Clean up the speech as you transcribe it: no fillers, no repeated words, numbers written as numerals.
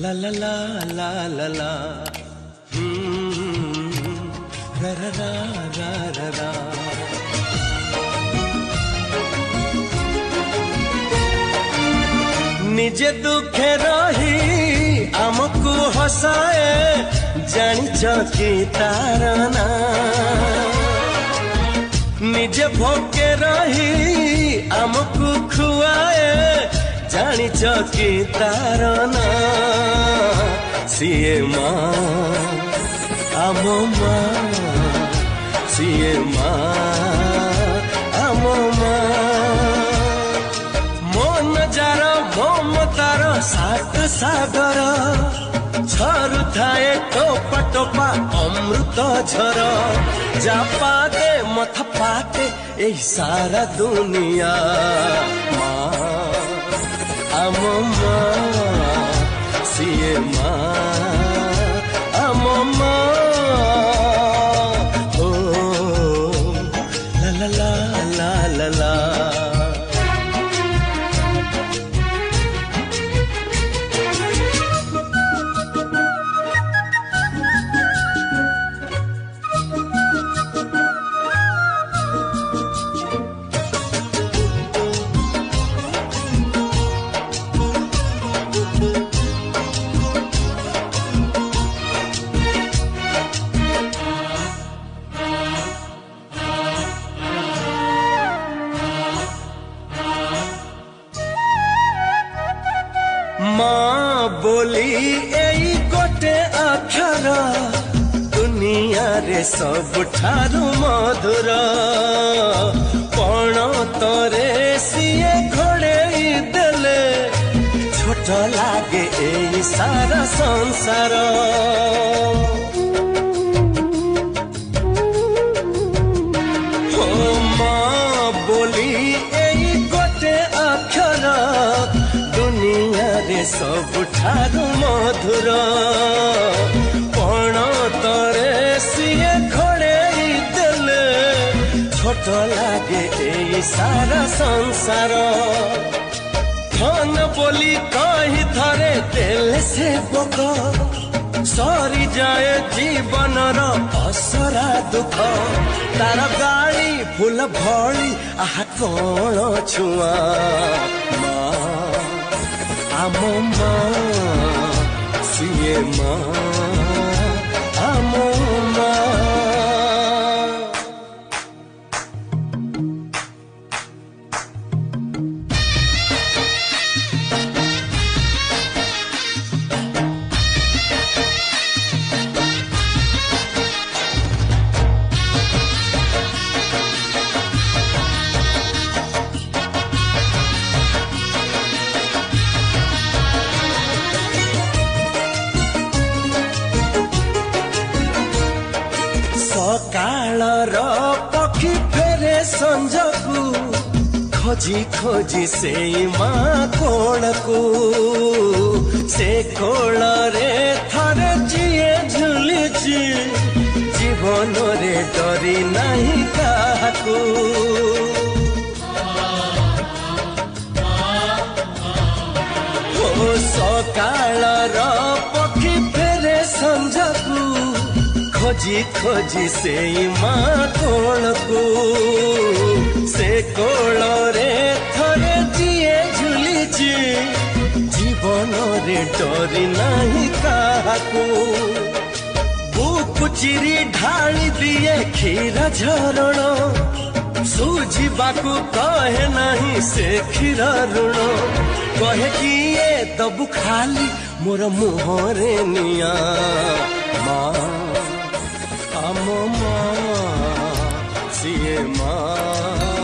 La la la la la la, ra ra ra ra ra ra. निजे दुखे रही आमको हसाए जानिच कि तार ना निजे भोके रही आमको खुआए जानिच कि तार ना सीए माँ आम माँ सीए माँ आम माँ मन जार ममतार सात सागर झरु थाए टोपा टोपा अमृत झर जापा दे मथ पाते यही सारा दुनिया माँ आम माँ सीए माँ आम माँ ओ ला ला ला ला ला ला. माँ बोली एई गोटे अक्षर दुनिया रे सब ठारू मधुर पण तोरे सिए घोड़े देले छोट लागे एई सारा संसार हो माँ बोली एई गोटे अक्षर दुनिया रे सब ठारू मधुर पण तोरे सिए घोड़े देले छोट लागे एई सारा संसार धन बोली कही थरे देले से बोक सरी जाए जीवनर असरा दुख तार गाड़ी फूल भली आहा कौन छुआ आम माँ सीए माँ आम माँ. सकाळर पक्षी फेरे संजकू खोजी खोजी से माँ कोलकू से कोल रे थरे जिए झुलिची जीवन रे डरी नहीं काकू ओ सकाळर पक्षी फेरे संजकू खोजी खोजी से माँ कोलकू से कोल रे थरे जिए झुलिची जीवन रे डरी नहीं काकू बुकु चिरी ढाली दिए क्षीर झरण सुझिबाकू कहे नहीं से क्षीर ऋण कहे कि ये दबु खाली मोर मुहरे निया माँ आम माँ सीए माँ